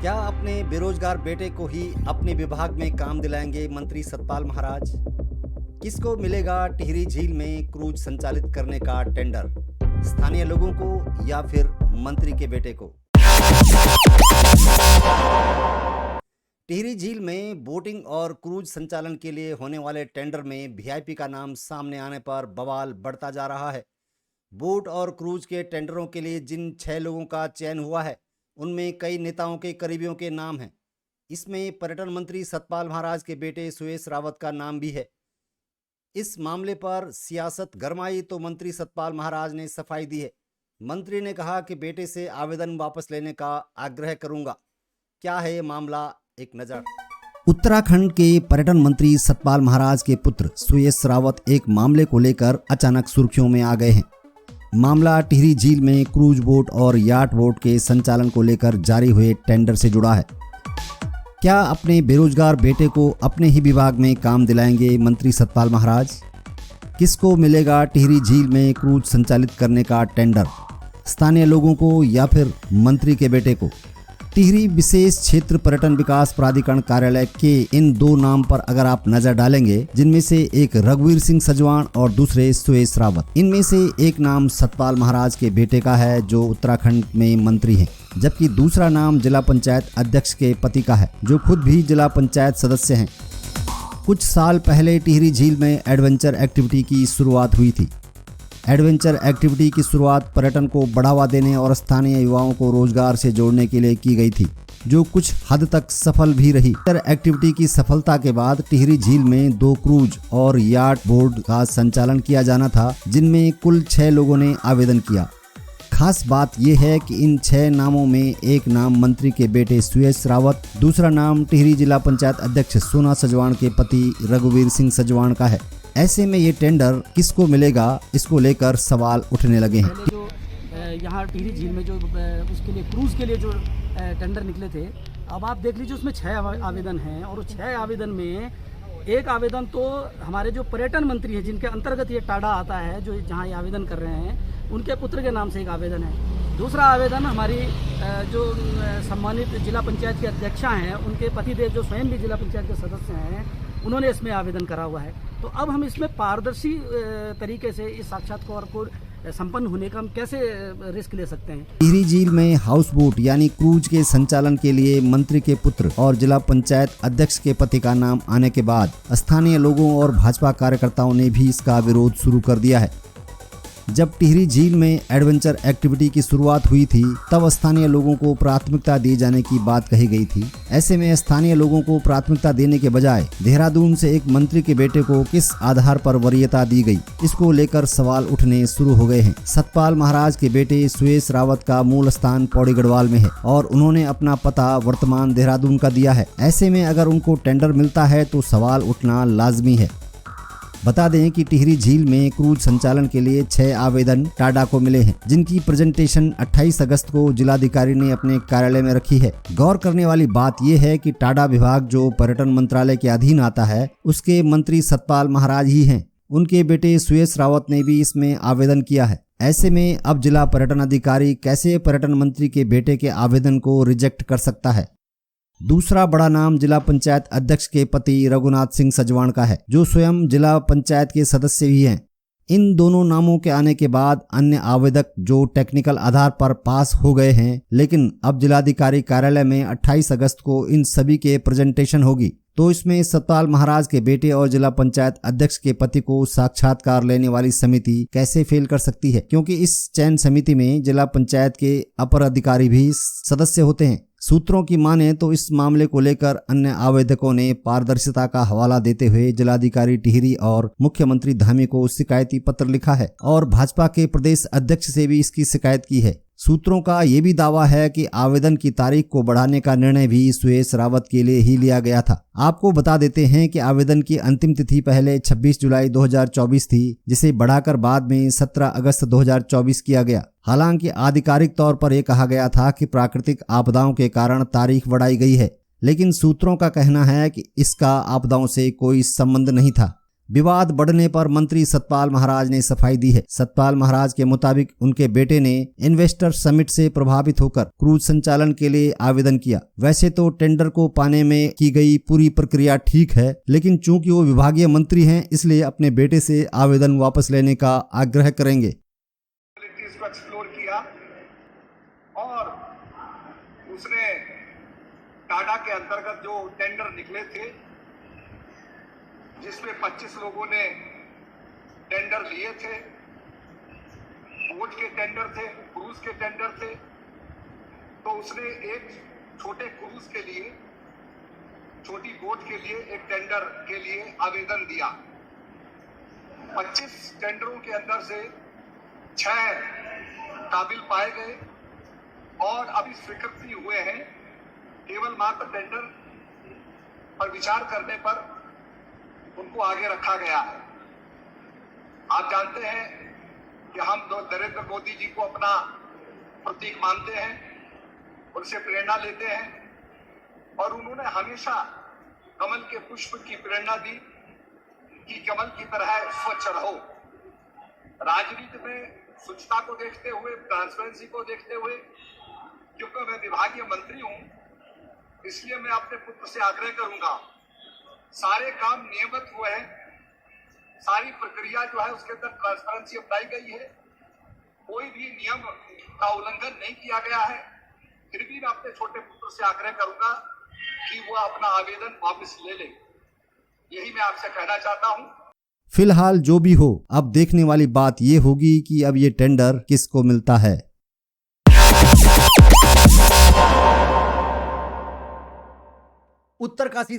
क्या अपने बेरोजगार बेटे को ही अपने विभाग में काम दिलाएंगे मंत्री सतपाल महाराज? किसको मिलेगा टिहरी झील में क्रूज संचालित करने का टेंडर? स्थानीय लोगों को या फिर मंत्री के बेटे को? टिहरी झील में बोटिंग और क्रूज संचालन के लिए होने वाले टेंडर में वीआईपी का नाम सामने आने पर बवाल बढ़ता जा रहा है। बोट और क्रूज के टेंडरों के लिए जिन 6 लोगों का चयन हुआ है उनमें कई नेताओं के करीबियों के नाम हैं। इसमें पर्यटन मंत्री सतपाल महाराज के बेटे सुरेश रावत का नाम भी है। इस मामले पर सियासत गरमाई तो मंत्री सतपाल महाराज ने सफाई दी है। मंत्री ने कहा कि बेटे से आवेदन वापस लेने का आग्रह करूंगा। क्या है ये मामला, एक नज़र। उत्तराखंड के पर्यटन मंत्री सतपाल महाराज के पुत्र सुरेश रावत एक मामले को लेकर अचानक सुर्खियों में आ गए हैं। मामला टिहरी झील में क्रूज बोट और याट बोट के संचालन को लेकर जारी हुए टेंडर से जुड़ा है। क्या अपने बेरोजगार बेटे को अपने ही विभाग में काम दिलाएंगे मंत्री सतपाल महाराज? किसको मिलेगा टिहरी झील में क्रूज संचालित करने का टेंडर? स्थानीय लोगों को या फिर मंत्री के बेटे को? टिहरी विशेष क्षेत्र पर्यटन विकास प्राधिकरण कार्यालय के इन 2 नाम पर अगर आप नजर डालेंगे, जिनमें से एक रघुवीर सिंह सजवाण और दूसरे सुरेश रावत, इनमें से एक नाम सतपाल महाराज के बेटे का है जो उत्तराखंड में मंत्री हैं, जबकि दूसरा नाम जिला पंचायत अध्यक्ष के पति का है जो खुद भी जिला पंचायत सदस्य हैं। कुछ साल पहले टिहरी झील में एडवेंचर एक्टिविटी की शुरुआत हुई थी। एडवेंचर एक्टिविटी की शुरुआत पर्यटन को बढ़ावा देने और स्थानीय युवाओं को रोजगार से जोड़ने के लिए की गई थी, जो कुछ हद तक सफल भी रही। एक्टिविटी की सफलता के बाद टिहरी झील में 2 क्रूज और याट बोट का संचालन किया जाना था, जिनमें कुल 6 लोगों ने आवेदन किया। खास बात यह है कि इन 6 नामों में एक नाम मंत्री के बेटे सुरेश रावत, दूसरा नाम टिहरी जिला पंचायत अध्यक्ष सोना सजवाण के पति रघुवीर सिंह सजवाण का है। ऐसे में ये टेंडर किसको मिलेगा, इसको लेकर सवाल उठने लगे हैं। जो यहाँ टिहरी झील में जो उसके लिए क्रूज के लिए जो टेंडर निकले थे, अब आप देख लीजिए उसमें 6 आवेदन हैं और 6 आवेदन में एक आवेदन तो हमारे जो पर्यटन मंत्री हैं जिनके अंतर्गत ये टाडा आता है, जो जहाँ ये आवेदन कर रहे हैं, उनके पुत्र के नाम से एक आवेदन है। दूसरा आवेदन हमारी जो सम्मानित जिला पंचायत के अध्यक्षा हैं, उनके पतिदेव जो स्वयं भी जिला पंचायत के सदस्य हैं, उन्होंने इसमें आवेदन करा हुआ है। तो अब हम इसमें पारदर्शी तरीके से इस साक्षात्कार को संपन्न होने का हम कैसे रिस्क ले सकते हैं? टिहरी झील में हाउस बोट यानी क्रूज के संचालन के लिए मंत्री के पुत्र और जिला पंचायत अध्यक्ष के पति का नाम आने के बाद स्थानीय लोगों और भाजपा कार्यकर्ताओं ने भी इसका विरोध शुरू कर दिया है। जब टिहरी झील में एडवेंचर एक्टिविटी की शुरुआत हुई थी, तब स्थानीय लोगों को प्राथमिकता दिए जाने की बात कही गई थी। ऐसे में स्थानीय लोगों को प्राथमिकता देने के बजाय देहरादून से एक मंत्री के बेटे को किस आधार पर वरीयता दी गई, इसको लेकर सवाल उठने शुरू हो गए हैं। सतपाल महाराज के बेटे सुरेश रावत का मूल स्थान पौड़ी गढ़वाल में है और उन्होंने अपना पता वर्तमान देहरादून का दिया है। ऐसे में अगर उनको टेंडर मिलता है तो सवाल उठना लाजमी है। बता दें कि टिहरी झील में क्रूज संचालन के लिए 6 आवेदन टाडा को मिले हैं, जिनकी प्रेजेंटेशन 28 अगस्त को जिलाधिकारी ने अपने कार्यालय में रखी है। गौर करने वाली बात यह है कि टाडा विभाग जो पर्यटन मंत्रालय के अधीन आता है, उसके मंत्री सतपाल महाराज ही हैं। उनके बेटे सुरेश रावत ने भी इसमें आवेदन किया है। ऐसे में अब जिला पर्यटन अधिकारी कैसे पर्यटन मंत्री के बेटे के आवेदन को रिजेक्ट कर सकता है? दूसरा बड़ा नाम जिला पंचायत अध्यक्ष के पति रघुनाथ सिंह सजवाण का है, जो स्वयं जिला पंचायत के सदस्य भी हैं। इन दोनों नामों के आने के बाद अन्य आवेदक जो टेक्निकल आधार पर पास हो गए हैं, लेकिन अब जिलाधिकारी कार्यालय में 28 अगस्त को इन सभी के प्रेजेंटेशन होगी, तो इसमें सतपाल महाराज के बेटे और जिला पंचायत अध्यक्ष के पति को साक्षात्कार लेने वाली समिति कैसे फेल कर सकती है? क्योंकि इस चयन समिति में जिला पंचायत के अपर अधिकारी भी सदस्य होते हैं। सूत्रों की माने तो इस मामले को लेकर अन्य आवेदकों ने पारदर्शिता का हवाला देते हुए जिलाधिकारी टिहरी और मुख्यमंत्री धामी को शिकायती पत्र लिखा है और भाजपा के प्रदेश अध्यक्ष से भी इसकी शिकायत की है। सूत्रों का ये भी दावा है कि आवेदन की तारीख को बढ़ाने का निर्णय भी सुरेश रावत के लिए ही लिया गया था। आपको बता देते हैं कि आवेदन की अंतिम तिथि पहले 26 जुलाई 2024 थी, जिसे बढ़ाकर बाद में 17 अगस्त 2024 किया गया। हालांकि आधिकारिक तौर पर यह कहा गया था कि प्राकृतिक आपदाओं के कारण तारीख बढ़ाई गई है, लेकिन सूत्रों का कहना है कि इसका आपदाओं से कोई संबंध नहीं था। विवाद बढ़ने पर मंत्री सतपाल महाराज ने सफाई दी है। सतपाल महाराज के मुताबिक उनके बेटे ने इन्वेस्टर समिट से प्रभावित होकर क्रूज संचालन के लिए आवेदन किया। वैसे तो टेंडर को पाने में की गई पूरी प्रक्रिया ठीक है, लेकिन चूंकि वो विभागीय मंत्री हैं, इसलिए अपने बेटे से आवेदन वापस लेने का आग्रह करेंगे। एक्सप्लोर किया और उसने टाटा के अंतर्गत जो टेंडर निकले थे, जिसमें 25 लोगों ने टेंडर लिए थे, बोट के टेंडर थे, क्रूज के टेंडर थे, तो उसने एक छोटे क्रूज के लिए, छोटी बोट के लिए एक टेंडर के लिए आवेदन दिया। 25 टेंडरों के अंदर से 6 काबिल पाए गए और अभी स्वीकृति हुए हैं। केवल मात्र टेंडर पर विचार करने पर उनको आगे रखा गया है। आप जानते हैं कि हम नरेंद्र मोदी जी को अपना प्रतीक मानते हैं, उनसे प्रेरणा लेते हैं और उन्होंने हमेशा कमल के पुष्प की प्रेरणा दी कि कमल की तरह स्वच्छ रहो। राजनीति में स्वच्छता को देखते हुए, ट्रांसपेरेंसी को देखते हुए, क्योंकि मैं विभागीय मंत्री हूं, इसलिए मैं अपने पुत्र से आग्रह करूंगा, सारे काम नियमित हुए हैं, सारी प्रक्रिया जो है उसके अंदर ट्रांसपेरेंसी अपनाई गई है, कोई भी नियम का उल्लंघन नहीं किया गया है। फिर भी मैं अपने छोटे पुत्र से आग्रह करूंगा कि वो अपना आवेदन वापस ले ले। यही मैं आपसे कहना चाहता हूं। फिलहाल जो भी हो, अब देखने वाली बात ये होगी कि अब ये टेंडर किसको मिलता है। उत्तरकाशी